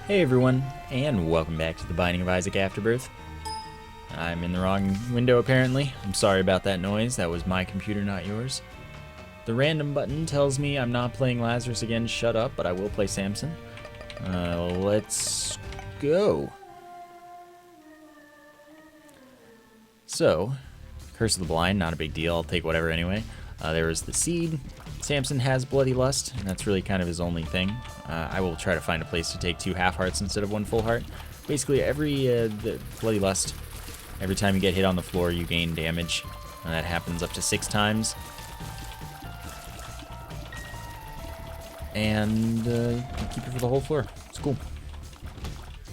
Hey everyone, and welcome back to the Binding of Isaac Afterbirth. I'm in the wrong window apparently. I'm sorry about that noise, that was my computer, not yours. The random button tells me I'm not playing Lazarus again, shut up, but I will play Samson. Let's go. So, Curse of the Blind, not a big deal, I'll take whatever anyway. There was the Seed. Samson has Bloody Lust, and that's really kind of his only thing. I will try to find a place to take 2 half hearts instead of 1 full heart. Basically, every the Bloody Lust, every time you get hit on the floor, you gain damage. And that happens up to 6 times. And you keep it for the whole floor. It's cool.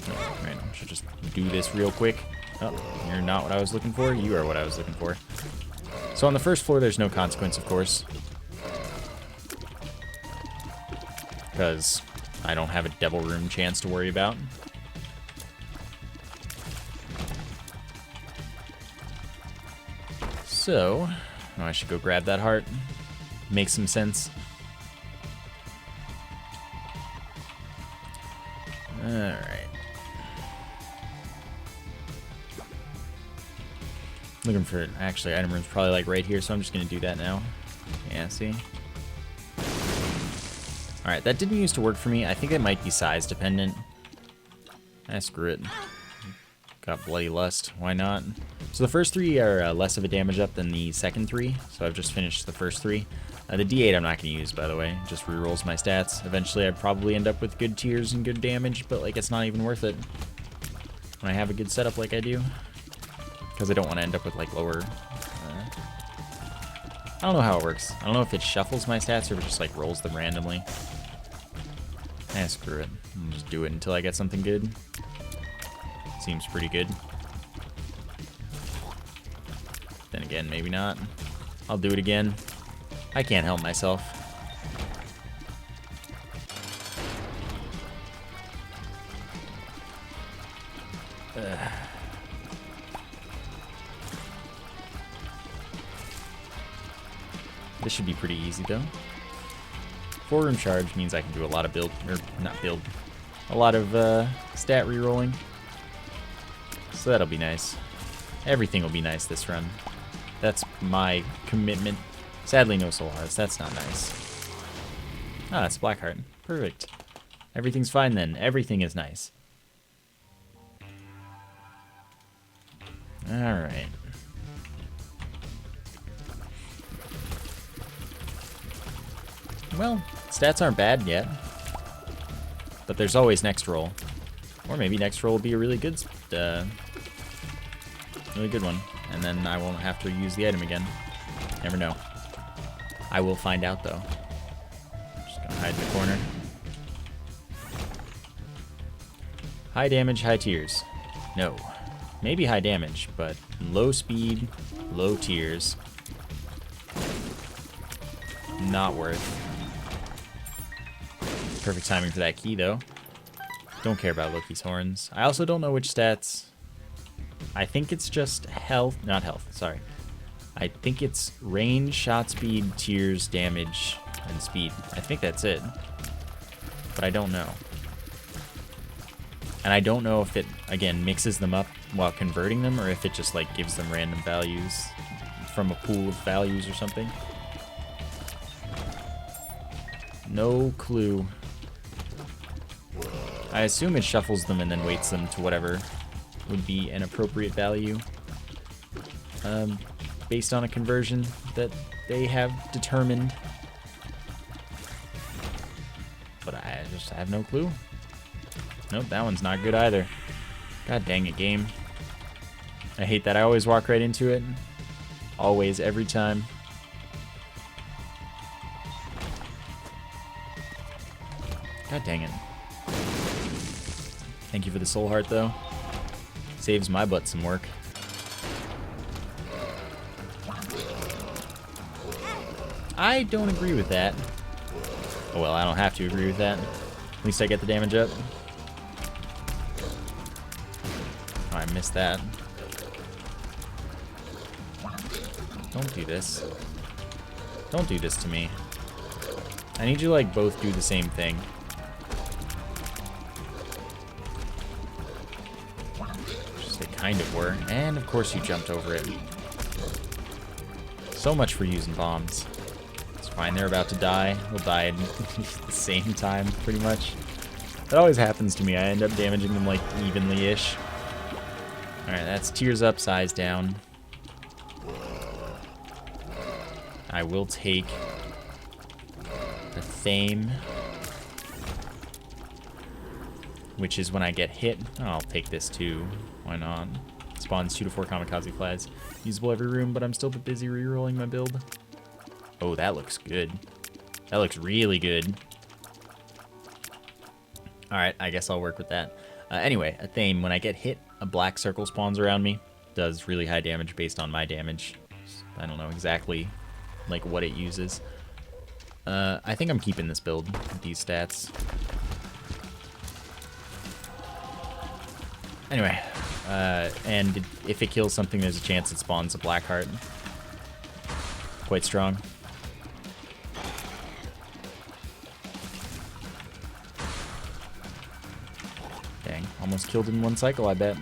Oh, right, I should just do this real quick. Oh, you're not what I was looking for. You are what I was looking for. So on the first floor, there's no consequence, of course. Because I don't have a Devil Room chance to worry about. So, I should go grab that heart. Makes some sense. Alright. Looking for, actually, item room's probably like right here, so I'm just going to do that now. Yeah, see? Alright, that didn't used to work for me. I think it might be size dependent. Screw it. Got Bloody Lust. Why not? So the first 3 are less of a damage up than the second 3. So I've just finished the first 3. The D8 I'm not going to use, by the way. Just rerolls my stats. Eventually I'd probably end up with good tiers and good damage, but like it's not even worth it when I have a good setup like I do. Because I don't want to end up with like lower... I don't know how it works. I don't know if it shuffles my stats or if it just like rolls them randomly. Screw it. I'll just do it until I get something good. Seems pretty good. Then again, maybe not. I'll do it again. I can't help myself. This should be pretty easy though. 4-room charge means I can do a lot of build, or not build, a lot of stat rerolling. So that'll be nice. Everything will be nice this run. That's my commitment. Sadly, no soul hearts. That's not nice. Ah, it's Blackheart. Perfect. Everything's fine then. Everything is nice. Alright. Well, stats aren't bad yet. But there's always next roll. Or maybe next roll will be a really good one. And then I won't have to use the item again. Never know. I will find out though. Just gonna hide in the corner. High damage, high tiers. No. Maybe high damage, but low speed, low tiers. Not worth. Perfect timing for that key though. Don't care about Loki's horns. I also don't know which stats. I think it's just health, not health, sorry. I think it's range, shot speed, tiers, damage, and speed. I think that's it. But I don't know. And I don't know if it, again, mixes them up while converting them, or if it just like gives them random values from a pool of values or something. No clue. I assume it shuffles them and then weights them to whatever would be an appropriate value based on a conversion that they have determined. But I just have no clue. Nope, that one's not good either. God dang it, game. I hate that I always walk right into it. Always, every time. God dang it. Thank you for the soul heart, though. Saves my butt some work. I don't agree with that. Oh well, I don't have to agree with that. At least I get the damage up. Oh, I missed that. Don't do this. Don't do this to me. I need you to like both do the same thing. They kind of were. And of course you jumped over it. So much for using bombs. It's fine, they're about to die. We'll die at the same time, pretty much. That always happens to me. I end up damaging them like evenly-ish. Alright, that's tears up, size down. I will take the Thame, which is when I get hit. Oh, I'll take this too. Why not? Spawns 2 to 4 kamikaze flags. Usable every room, but I'm still busy rerolling my build. Oh, that looks good. That looks really good. Alright, I guess I'll work with that. Anyway, a Thame, when I get hit, a black circle spawns around me. Does really high damage based on my damage. I don't know exactly like what it uses. I think I'm keeping this build with these stats. Anyway, and if it kills something, there's a chance it spawns a black heart. Quite strong. Dang, almost killed in one cycle, I bet.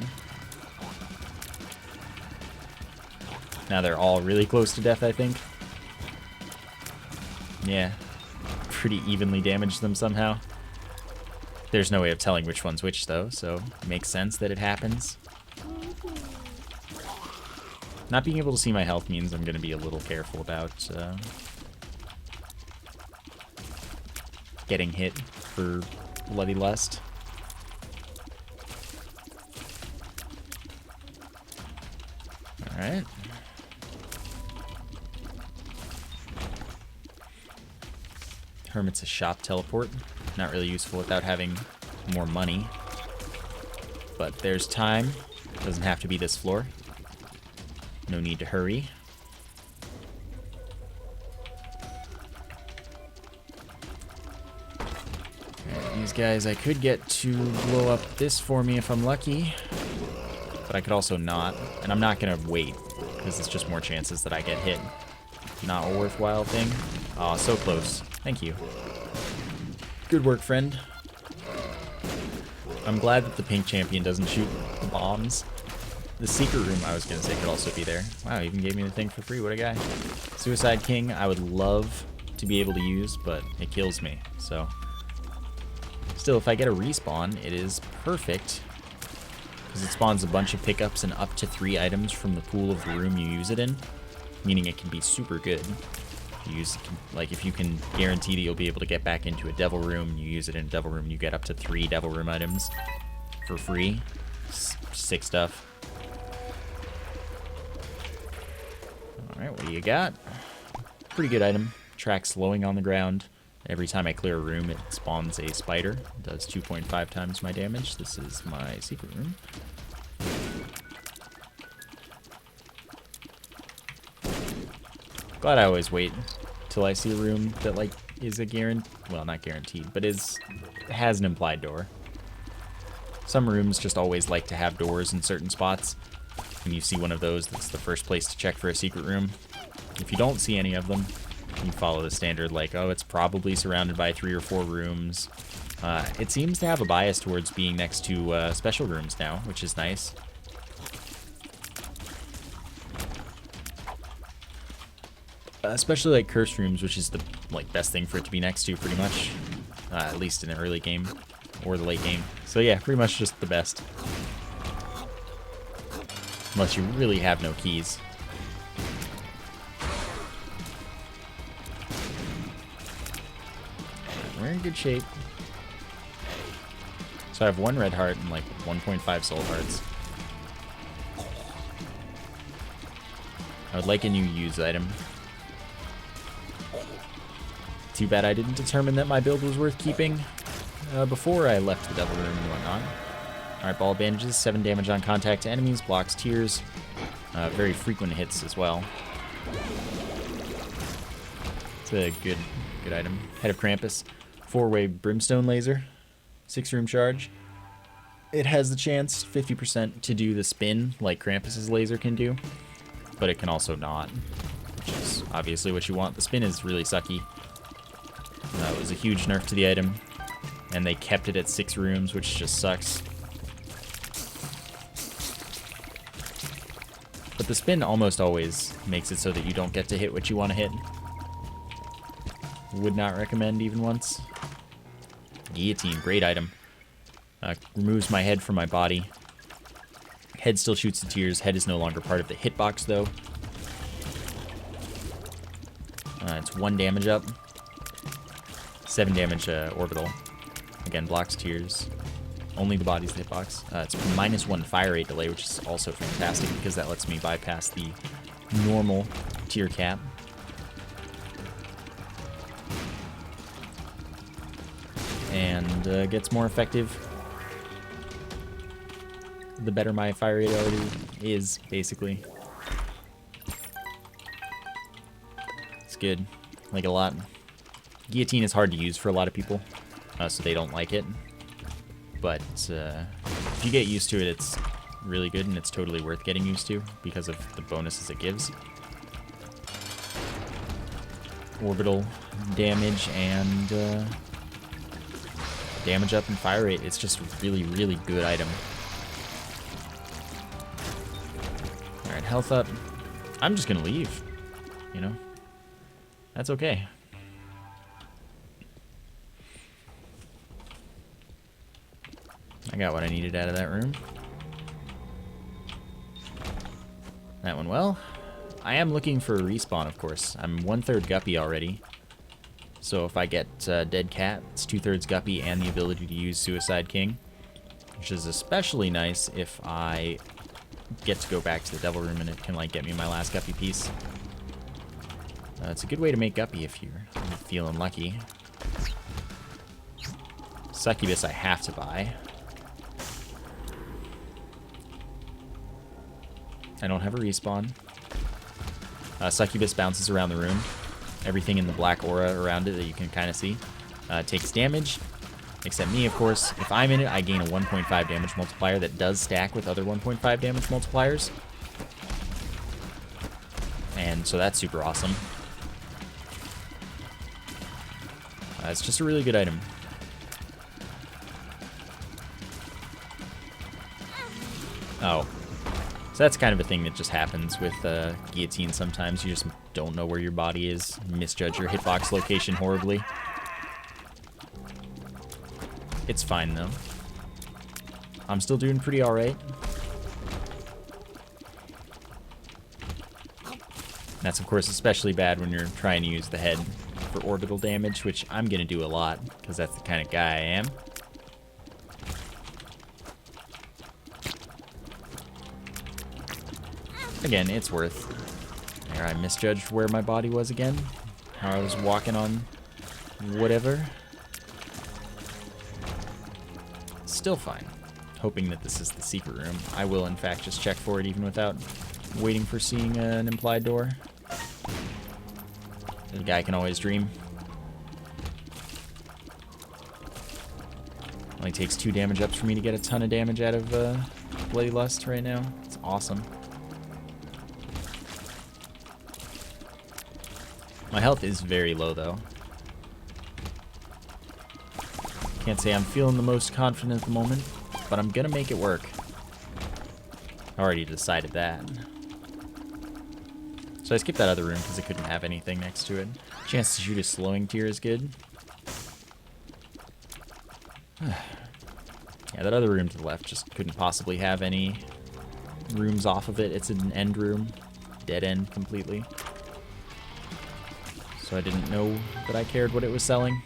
Now they're all really close to death, I think. Yeah, pretty evenly damaged them somehow. There's no way of telling which one's which, though, so it makes sense that it happens. Not being able to see my health means I'm going to be a little careful about getting hit for bloody lust. Alright. Hermit's a shop teleport. Not really useful without having more money. But there's time. Doesn't have to be this floor. No need to hurry. Alright, these guys I could get to blow up this for me if I'm lucky. But I could also not. And I'm not going to wait, because it's just more chances that I get hit. Not a worthwhile thing. Aw, so close. Thank you. Good work, friend. I'm glad that the pink champion doesn't shoot the bombs. The secret room, I was going to say, could also be there. Wow, even gave me the thing for free. What a guy. Suicide King, I would love to be able to use, but it kills me. So, still, if I get a respawn, it is perfect. Because it spawns a bunch of pickups and up to 3 items from the pool of the room you use it in. Meaning it can be super good. Like, if you can guarantee that you'll be able to get back into a devil room, you use it in a devil room, you get up to 3 devil room items for free. Sick stuff. Alright, what do you got? Pretty good item. Track slowing on the ground. Every time I clear a room, it spawns a spider. It does 2.5 times my damage. This is my secret room. Glad I always wait till I see a room that, like, is a well, not guaranteed, but has an implied door. Some rooms just always like to have doors in certain spots. When you see one of those, that's the first place to check for a secret room. If you don't see any of them, you follow the standard, like, oh, it's probably surrounded by 3 or 4 rooms. It seems to have a bias towards being next to special rooms now, which is nice. Especially like curse rooms, which is the best thing for it to be next to, pretty much. At least in the early game or the late game. So yeah, pretty much just the best. Unless you really have no keys. We're in good shape. So I have 1 red heart and like 1.5 soul hearts. I would like a new use item. Too bad I didn't determine that my build was worth keeping before I left the devil room and whatnot. Alright, ball bandages, 7 damage on contact to enemies, blocks tears. Very frequent hits as well. It's a good item. Head of Krampus, 4-way brimstone laser, 6-room charge. It has the chance, 50%, to do the spin like Krampus's laser can do, but it can also not, which is obviously what you want. The spin is really sucky. It was a huge nerf to the item, and they kept it at 6 rooms, which just sucks. But the spin almost always makes it so that you don't get to hit what you want to hit. Would not recommend even once. Guillotine, great item. Removes my head from my body. Head still shoots the tears. Head is no longer part of the hitbox, though. It's 1 damage up. 7 damage orbital. Again, blocks tears. Only the body's the hitbox. It's -1 fire rate delay, which is also fantastic because that lets me bypass the normal tear cap. And gets more effective the better my fire rate already is, basically. It's good. Like a lot. Guillotine is hard to use for a lot of people, so they don't like it. But if you get used to it, it's really good, and it's totally worth getting used to because of the bonuses it gives. Orbital damage and damage up and fire rate. It's just a really, really good item. Alright, health up. I'm just gonna leave, you know? That's okay. I got what I needed out of that room. That went well. I am looking for a respawn, of course. I'm 1/3 guppy already. So if I get dead cat, it's 2/3 guppy and the ability to use Suicide King, which is especially nice if I get to go back to the devil room and it can like get me my last guppy piece. It's a good way to make guppy if you're feeling lucky. Succubus I have to buy. I don't have a respawn. Succubus bounces around the room. Everything in the black aura around it that you can kind of see takes damage, except me, of course. If I'm in it, I gain a 1.5 damage multiplier that does stack with other 1.5 damage multipliers. And so that's super awesome. It's just a really good item. Oh. So that's kind of a thing that just happens with Guillotine sometimes. You just don't know where your body is. Misjudge your hitbox location horribly. It's fine, though. I'm still doing pretty alright. That's, of course, especially bad when you're trying to use the head for orbital damage, which I'm going to do a lot, because that's the kind of guy I am. Again, it's worth. There, I misjudged where my body was again. How I was walking on whatever. Still fine. Hoping that this is the secret room. I will, in fact, just check for it even without waiting for seeing an implied door. The guy can always dream. Only takes 2 damage ups for me to get a ton of damage out of Bloody Lust right now. It's awesome. My health is very low, though. Can't say I'm feeling the most confident at the moment, but I'm gonna make it work. I already decided that. So I skipped that other room because it couldn't have anything next to it. Chance to shoot a slowing tear is good. Yeah, that other room to the left just couldn't possibly have any rooms off of it. It's an end room. Dead end completely. So I didn't know that I cared what it was selling.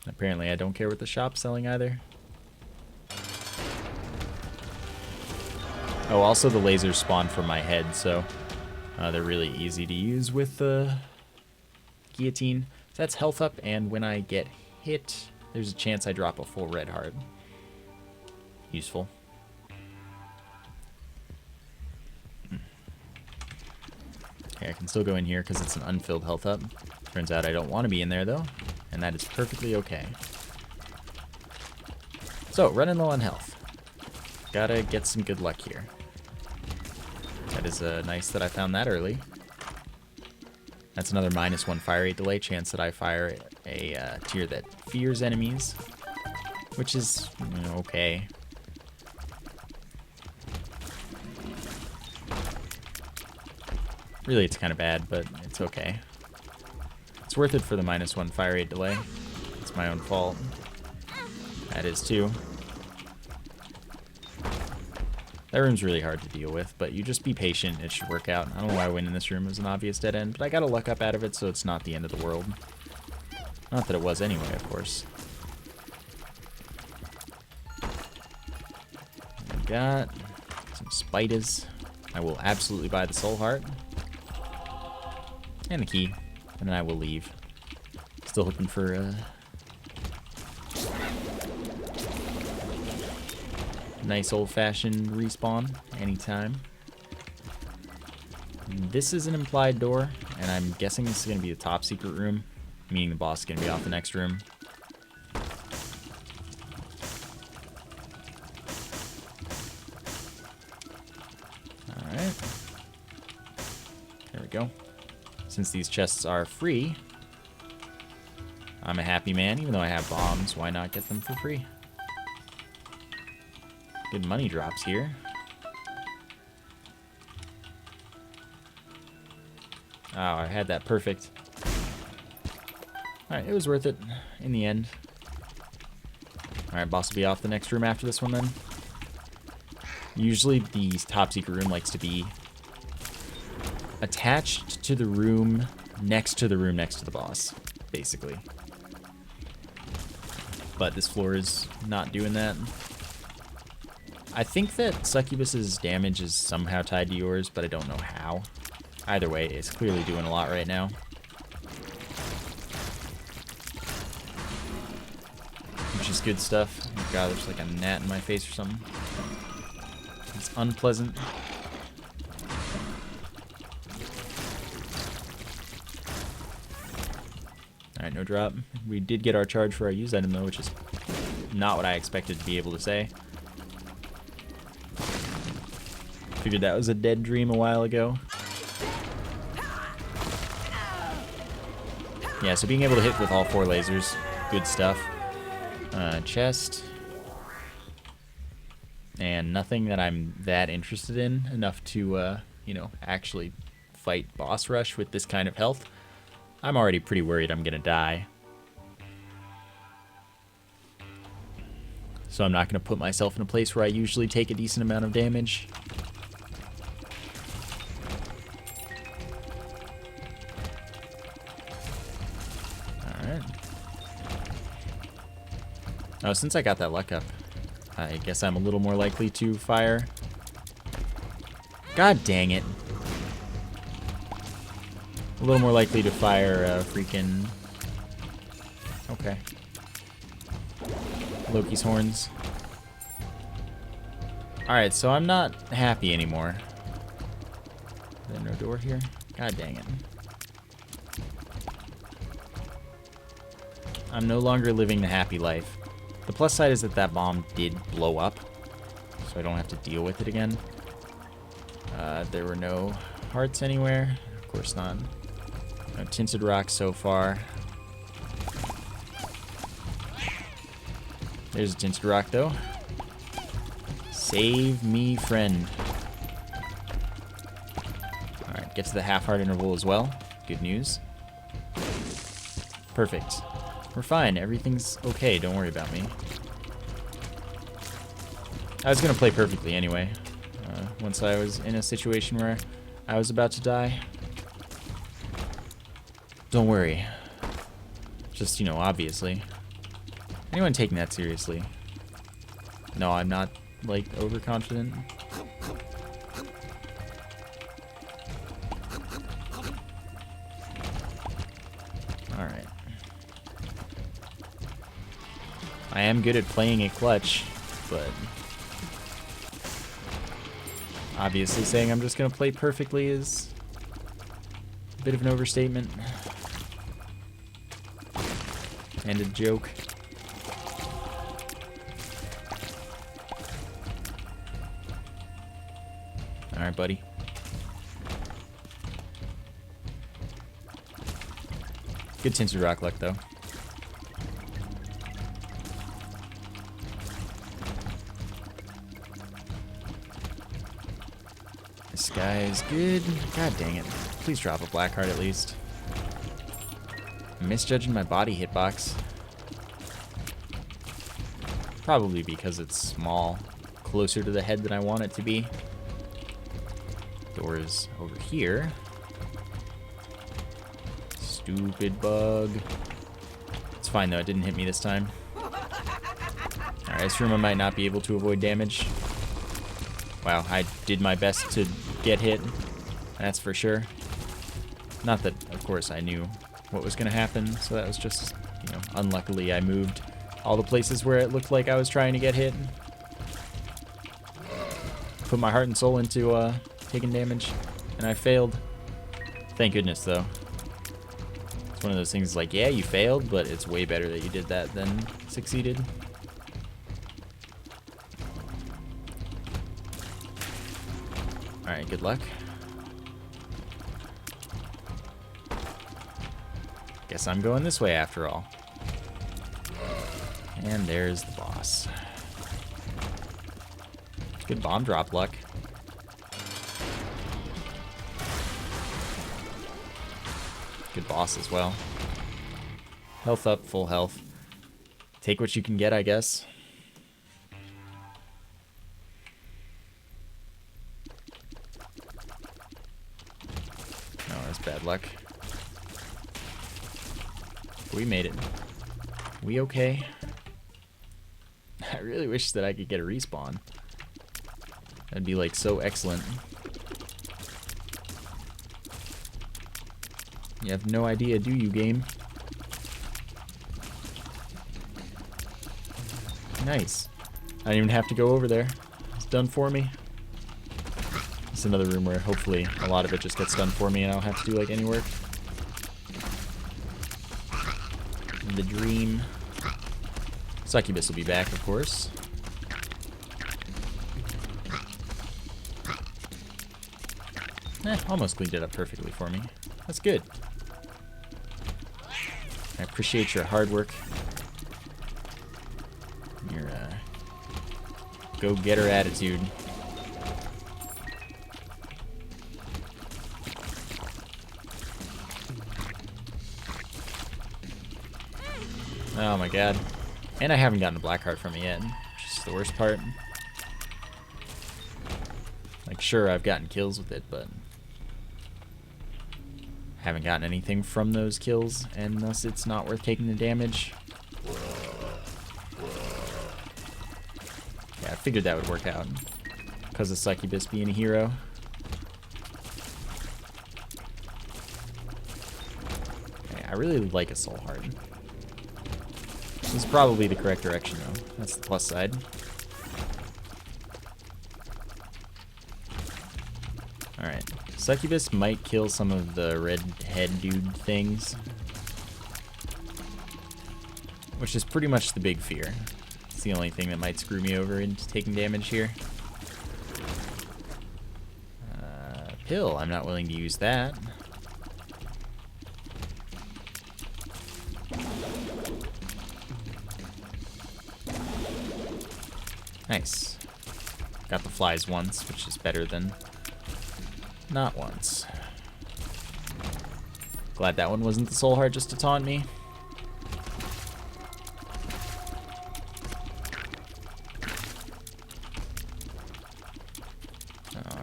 Apparently I don't care what the shop's selling either. Oh, also the lasers spawn from my head, so they're really easy to use with the Guillotine. So that's health up, and when I get hit, there's a chance I drop a full red heart. Useful. Okay, I can still go in here because it's an unfilled health up. Turns out I don't want to be in there, though, and that is perfectly okay. So, running low on health. Gotta get some good luck here. That is nice that I found that early. That's another -1 fire rate delay, chance that I fire a tier that fears enemies, which is, you know, okay. Really, it's kind of bad, but it's okay. It's worth it for the -1 fire rate delay. It's my own fault. That is too. That room's really hard to deal with, but you just be patient. It should work out. I don't know why winning this room was an obvious dead end, but I got a luck up out of it, so it's not the end of the world. Not that it was anyway, of course. We got some spiders. I will absolutely buy the soul heart. And the key. And then I will leave. Still hoping for nice old-fashioned respawn anytime. This is an implied door, and I'm guessing this is going to be the top secret room, meaning the boss is going to be off the next room. Alright. There we go. Since these chests are free, I'm a happy man. Even though I have bombs, why not get them for free? Good money drops here. Oh, I had that perfect. Alright, it was worth it in the end. Alright, boss will be off the next room after this one then. Usually the top secret room likes to be attached to the room next to the boss, basically. But this floor is not doing that. I think that Succubus's damage is somehow tied to yours, but I don't know how. Either way, it's clearly doing a lot right now. Which is good stuff. Oh god, there's like a gnat in my face or something. It's unpleasant. Alright, no drop. We did get our charge for our used item though, which is not what I expected to be able to say. Figured that was a dead dream a while ago. Yeah, so being able to hit with all 4 lasers, good stuff. Chest. And nothing that I'm that interested in enough to, you know, actually fight boss rush with this kind of health. I'm already pretty worried I'm gonna die. So I'm not gonna put myself in a place where I usually take a decent amount of damage. Alright. Oh, since I got that luck up, I guess I'm a little more likely to fire. God dang it. A little more likely to fire freaking... Okay. Loki's horns. Alright, so I'm not happy anymore. Is there no door here? God dang it. I'm no longer living the happy life. The plus side is that that bomb did blow up, so I don't have to deal with it again. There were no hearts anywhere. Of course not. No tinted rocks so far. There's a tinted rock, though. Save me, friend. Alright, get to the half-heart interval as well. Good news. Perfect. We're fine. Everything's okay. Don't worry about me. I was going to play perfectly anyway. Once I was in a situation where I was about to die. Don't worry. Just, you know, obviously. Anyone taking that seriously? No, I'm not, like, overconfident. Alright. I am good at playing it clutch, but... obviously saying I'm just going to play perfectly is a bit of an overstatement. And a joke. Alright, buddy. Good tinted rock luck, though. This guy is good. God dang it. Please drop a black heart at least. I'm misjudging my body hitbox. Probably because it's small, closer to the head than I want it to be. Doors over here. Stupid bug. It's fine though, it didn't hit me this time. Alright, this room I might not be able to avoid damage. Wow, I did my best to get hit. That's for sure. Not that, of course, I knew what was going to happen, so that was just, you know, unluckily I moved all the places where it looked like I was trying to get hit. Put my heart and soul into taking damage, and I failed. Thank goodness, though. It's one of those things like, yeah, you failed, but it's way better that you did that than succeeded. Alright, good luck. Guess I'm going this way after all. And there's the boss. Good bomb drop luck. Good boss as well. Health up, full health. Take what you can get, I guess. Oh, that's bad luck. We made it. We okay? I really wish that I could get a respawn. That'd be like so excellent. You have no idea, do you, game? Nice. I don't even have to go over there. It's done for me. It's another room where hopefully a lot of it just gets done for me and I don't have to do like any work. The dream. Succubus will be back, of course. Almost cleaned it up perfectly for me. That's good. I appreciate your hard work. Your go-getter attitude. Oh my god. And I haven't gotten a black heart from it yet, which is the worst part. Like, sure, I've gotten kills with it, but haven't gotten anything from those kills, and thus it's not worth taking the damage. Yeah, I figured that would work out because of Succubus being a hero. Okay, I really like a soul heart. This is probably the correct direction, though. That's the plus side. Alright. Succubus might kill some of the red head dude things, which is pretty much the big fear. It's the only thing that might screw me over into taking damage here. Pill. I'm not willing to use that. Nice. Got the flies once, which is better than not once. Glad that one wasn't the soul heart just to taunt me.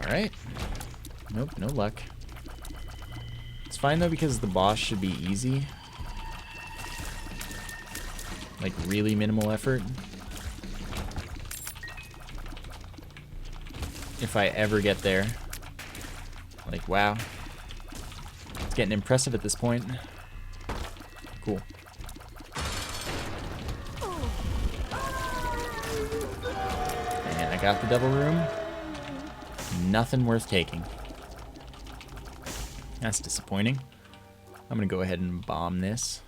Alright. Nope, no luck. It's fine though because the boss should be easy. Like really minimal effort. If I ever get there. Like, wow. It's getting impressive at this point. Cool. And I got the double room. Nothing worth taking. That's disappointing. I'm gonna go ahead and bomb this.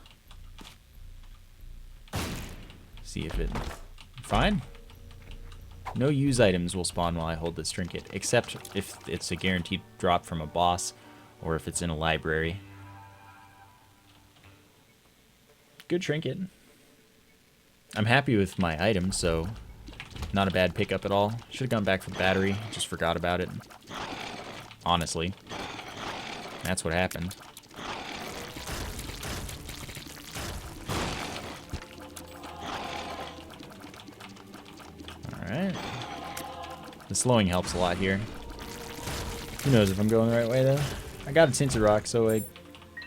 See if it... Fine. No use items will spawn while I hold this trinket, except if it's a guaranteed drop from a boss, or if it's in a library. Good trinket. I'm happy with my item, so not a bad pickup at all. Should have gone back for the battery, just forgot about it. Honestly. That's what happened. Alright. The slowing helps a lot here. Who knows if I'm going the right way, though? I got a Tinted Rock, so I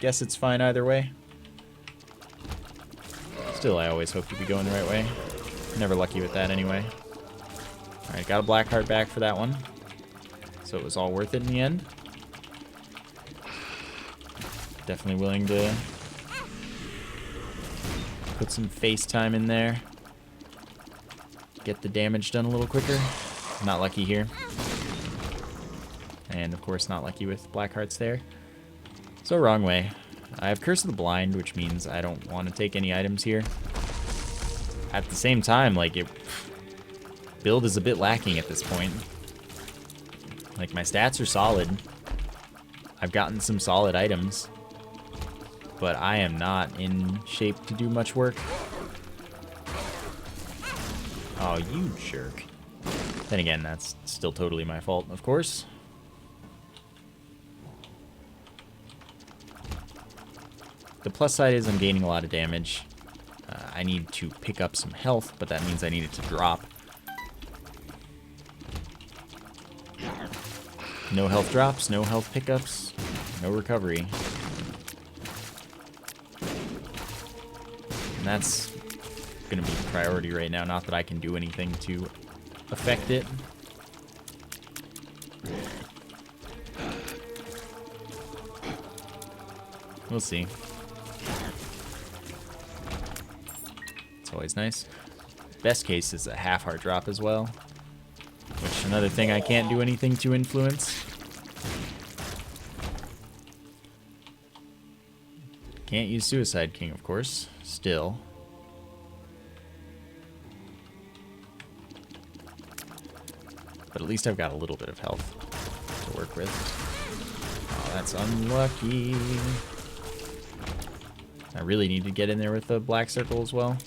guess it's fine either way. Still, I always hope to be going the right way. Never lucky with that anyway. Alright, got a black heart back for that one. So it was all worth it in the end. Definitely willing to put some FaceTime in there. Get the damage done a little quicker. Not lucky here. And of course not lucky with black hearts there. So wrong way. I have Curse of the Blind, which means I don't want to take any items here. At the same time, like, build is a bit lacking at this point. Like, my stats are solid. I've gotten some solid items. But I am not in shape to do much work. Oh, you jerk. Then again, that's still totally my fault, of course. The plus side is I'm gaining a lot of damage. I need to pick up some health, but that means I need it to drop. No health drops, no health pickups, no recovery. And that's going to be priority right now, not that I can do anything to affect it. We'll see. It's always nice. Best case is a half heart drop as well, which another thing I can't do anything to influence. Can't use Suicide King, of course, still. But at least I've got a little bit of health to work with. Oh, that's unlucky. I really need to get in there with the black circle as well.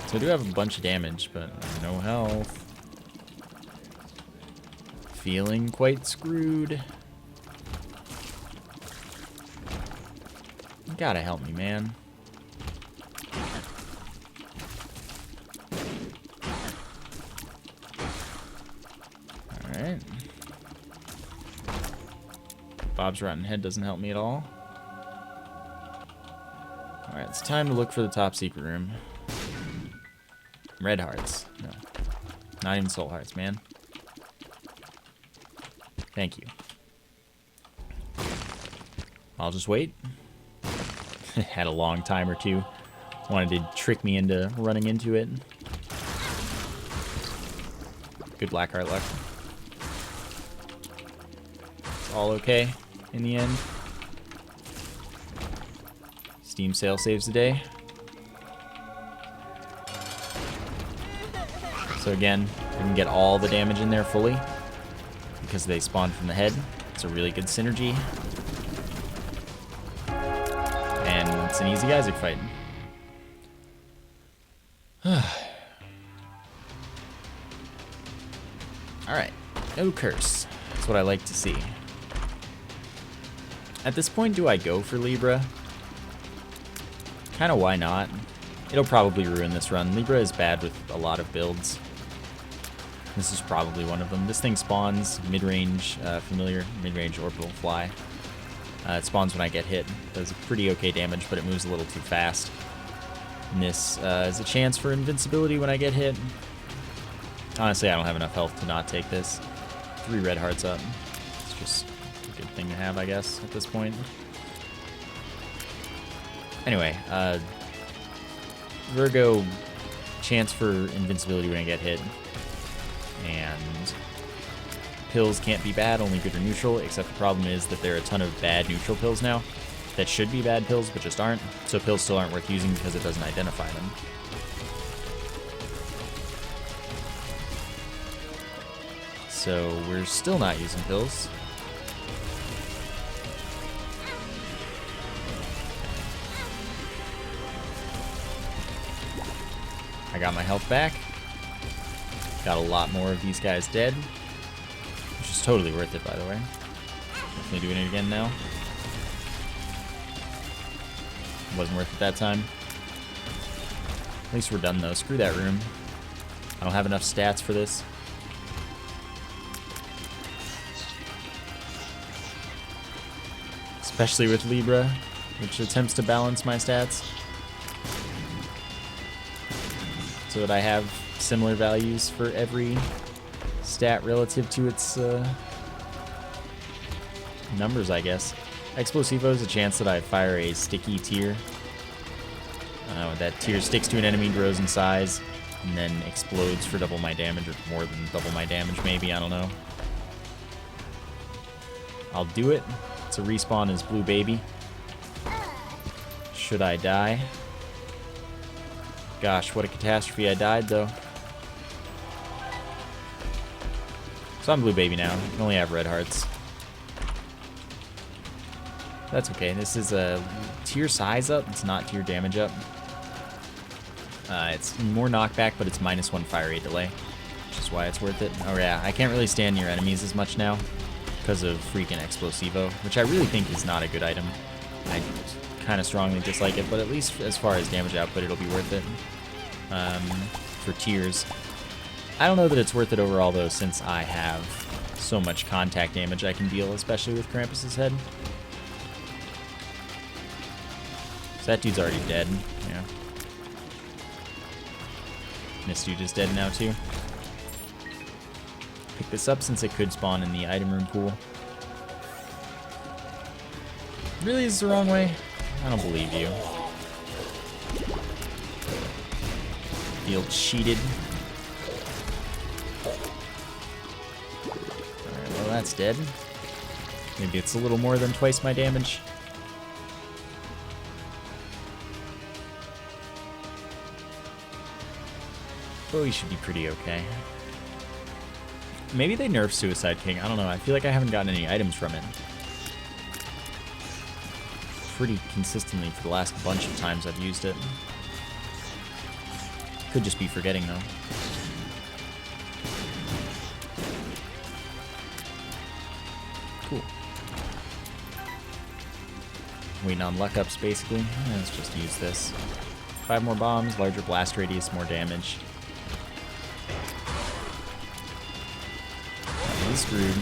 So I do have a bunch of damage, but no health. Feeling quite screwed. You gotta help me, man. Alright. Bob's Rotten Head doesn't help me at all. Alright, it's time to look for the top secret room. Red hearts. No. Not even soul hearts, man. Thank you. I'll just wait. Had a long time or two. Wanted to trick me into running into it. Good black heart luck. It's all okay in the end. Steam sale saves the day. So again, we can get all the damage in there fully because they spawn from the head. It's a really good synergy. And it's an easy Isaac fight. Alright, no curse. That's what I like to see. At this point, do I go for Libra? Kinda why not? It'll probably ruin this run. Libra is bad with a lot of builds. This is probably one of them. This thing spawns mid-range, familiar, mid-range orbital fly. It spawns when I get hit. Does pretty okay damage, but it moves a little too fast. And this is a chance for invincibility when I get hit. Honestly, I don't have enough health to not take this. 3 red hearts up. It's just a good thing to have, I guess, at this point. Anyway, Virgo, chance for invincibility when I get hit. And pills can't be bad, only good or neutral, except the problem is that there are a ton of bad neutral pills now that should be bad pills but just aren't. So pills still aren't worth using because it doesn't identify them. So we're still not using pills. I got my health back. Got a lot more of these guys dead, which is totally worth it, by the way. Definitely doing it again now. Wasn't worth it that time. At least we're done, though. Screw that room. I don't have enough stats for this. Especially with Libra, which attempts to balance my stats so that I have similar values for every stat relative to its numbers, I guess. Explosivo is a chance that I fire a sticky tier. That tier sticks to an enemy, grows in size, and then explodes for double my damage, or more than double my damage, maybe, I don't know. I'll do it. It's a respawn as Blue Baby. Should I die? Gosh, what a catastrophe. I died, though. So I'm Blue Baby now. I can only have red hearts. That's okay. This is a tier size up. It's not tier damage up. It's more knockback, but it's -1 fire rate delay, which is why it's worth it. Oh yeah, I can't really stand near enemies as much now because of freaking Explosivo, which I really think is not a good item. I kind of strongly dislike it, but at least as far as damage output, it'll be worth it for tiers. I don't know that it's worth it overall, though, since I have so much contact damage I can deal, especially with Krampus's head. So that dude's already dead. Yeah. This dude is dead now, too. Pick this up since it could spawn in the item room pool. Really, is the wrong way? I don't believe you. Feel cheated. Alright, well, that's dead. Maybe it's a little more than twice my damage. But we should be pretty okay. Maybe they nerfed Suicide King. I don't know. I feel like I haven't gotten any items from it pretty consistently for the last bunch of times I've used it. Could just be forgetting, though. Cool. Waiting on luck ups, basically. Let's just use this. 5 more bombs, larger blast radius, more damage. He's screwed.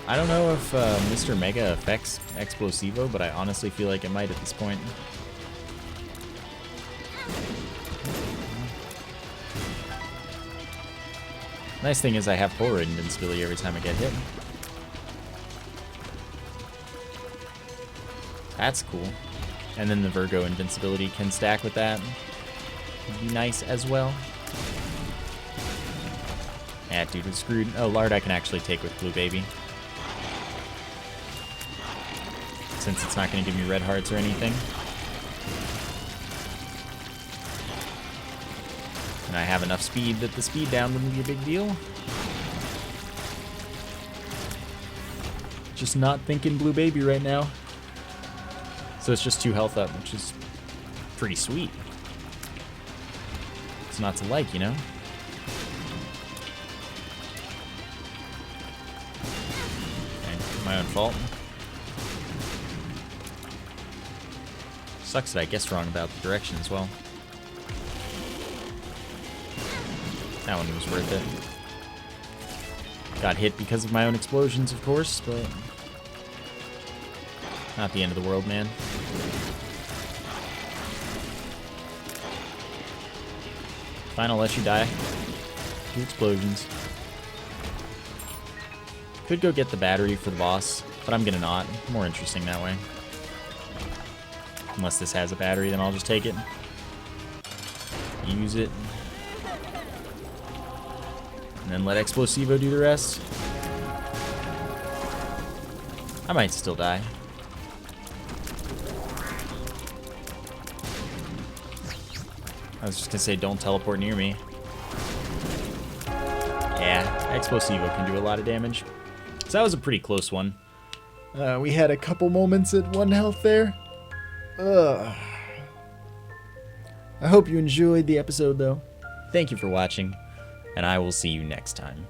I don't know if Mr. Mega affects Explosivo, but I honestly feel like it might at this point. Nice thing is I have Polaroid invincibility every time I get hit. That's cool. And then the Virgo invincibility can stack with that. Would be nice as well. Yeah, dude was screwed. Oh, Lard I can actually take with Blue Baby, since it's not going to give me red hearts or anything. And I have enough speed that the speed down wouldn't be a big deal. Just not thinking Blue Baby right now. So it's just 2 health up, which is pretty sweet. It's not to like, you know? My own fault. Sucks that I guessed wrong about the direction as well. That one was worth it. Got hit because of my own explosions, of course, but not the end of the world, man. Fine, I'll let you die. 2 explosions. Could go get the battery for the boss, but I'm gonna not. More interesting that way. Unless this has a battery, then I'll just take it. Use it. And then let Explosivo do the rest. I might still die. I was just gonna say, don't teleport near me. Yeah, Explosivo can do a lot of damage. So that was a pretty close one. We had a couple moments at 1 health there. I hope you enjoyed the episode, though. Thank you for watching, and I will see you next time.